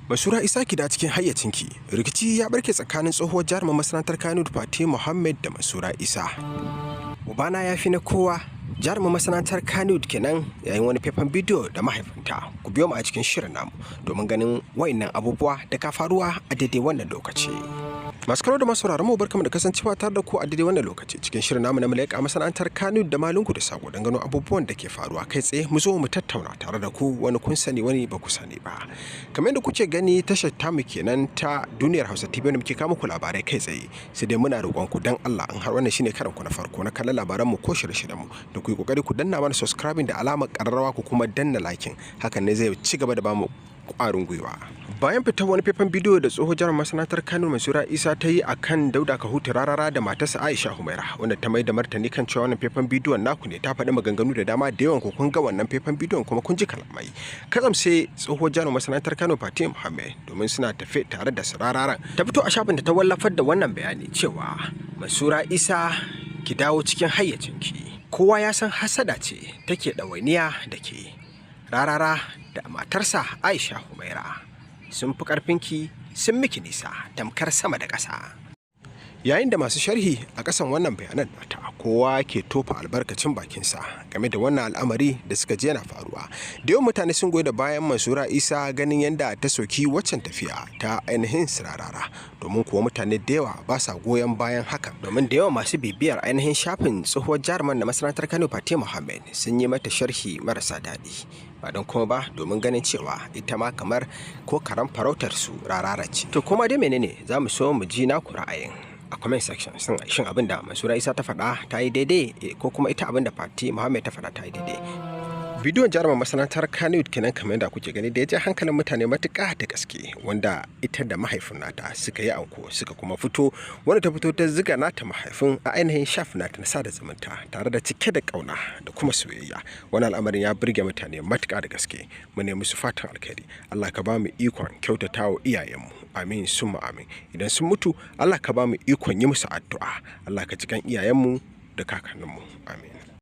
Mansura Isa ki da cikin hayyacinki. Rikici ya barke tsakanin tsohuwar jaruman masana'antar Kannywood Fati Muhammad da Mansura Isa. Ubana ya fi na kowa. Jaruman masana'antar Kannywood kenan yayin wani faifan bidiyo da mahaifinta. Ku biyo mu a cikin shirin namu domin ganin wayannan abubuwa da ka faruwa a daidai wannan lokaci. Masu karo da masu mu barkamu da kasancewa tare da ku a daidai wannan lokaci cikin shirin namu na mulaka masana'antar Kannywood da malungu da sako don gano abubuwan da ke faruwa kai tsaye mu zo mu tattauna tare da ku wani kun sani wani ba ku sani ba. Kamar yadda kuke gani tashar tamu kenan ta Duniyar Hausa TV wanda muke kawo muku labarai kai tsaye. Sai dai muna roƙon ku dan Allah in har wannan shine karan ku na farko na kallon labaran mu ko shirye-shiryen mu da ku yi kokari ku danna mana subscribing da alamar ƙararrawa ku kuma danna liking. Hakan ne zai ci gaba da bamu ƙwarin gwiwa. Bayan fitar wani faifan bidiyo da tsohon jaruman masana'antar Kano Mansura Isa ta yi akan Dauda Kahutu Rarara da matarsa Aisha Humaira wanda ta mai da martani kan cewa wannan faifan bidiyon naku ne, ta faɗi maganganu da dama da yawan ku kun ga wannan faifan bidiyon kuma kun ji kalamai. Kazam sai tsohon jaruman masana'antar Kano Fati Muhammad domin suna tafe tare da Rarara ta fito a shafin da ta wallafar da wannan bayani cewa Mansura Isa ki dawo cikin hayyacinki. Kowa ya san hasada ce take ɗawainiya da ke. Rarara da matarsa Aisha Humaira sun fi ƙarfinki, sun miki nisa tamkar sama da ƙasa. Yayin da masu sharhi a ƙasan wannan bayanan nata kowa ke tofa albarkacin bakinsa game da wannan al'amari da suka je yana faruwa. Da yawan mutane sun goyi da bayan Mansura Isa ganin yadda ta soki waccan tafiya ta ainihin Rarara, domin kuwa mutane da yawa ba sa goyon bayan hakan. Domin da yawa masu bibiyar ainihin shafin tsohuwar jaruman da masana'antar Kano Fati Muhammad sun yi mata sharhi marasa daɗi. Ba don kuma ba domin ganin cewa ita ma kamar ko karan farautar su Rarara ce. To kuma dai menene za mu so mu ji naku ra'ayin a comment section. Shin abin da Mansura Isa ta faɗa ta yi daidai ko kuma ita abin da Fati Muhammad ta faɗa ta yi daidai? Bidiyon jaruman masana'antar Kannywood kenan kamar yadda kuke gani da ya ji hankalin mutane matuƙa da gaske, wanda ita da mahaifin nata suka yi anko suka kuma fito, wanda ta fito ta ziga nata mahaifin a ainihin shafin nata na sada zumunta tare da cike da ƙauna da kuma soyayya. Wani al'amarin ya burge mutane matuƙa da gaske. Mu ne musu fatan alkhairi. Allah ka ba mu ikon kyautatawa iyayenmu. Amin summa amin. Idan sun mutu Allah ka ba mu ikon yi musu addu'a. Allah ka cikan iyayenmu da kakanninmu. Amin.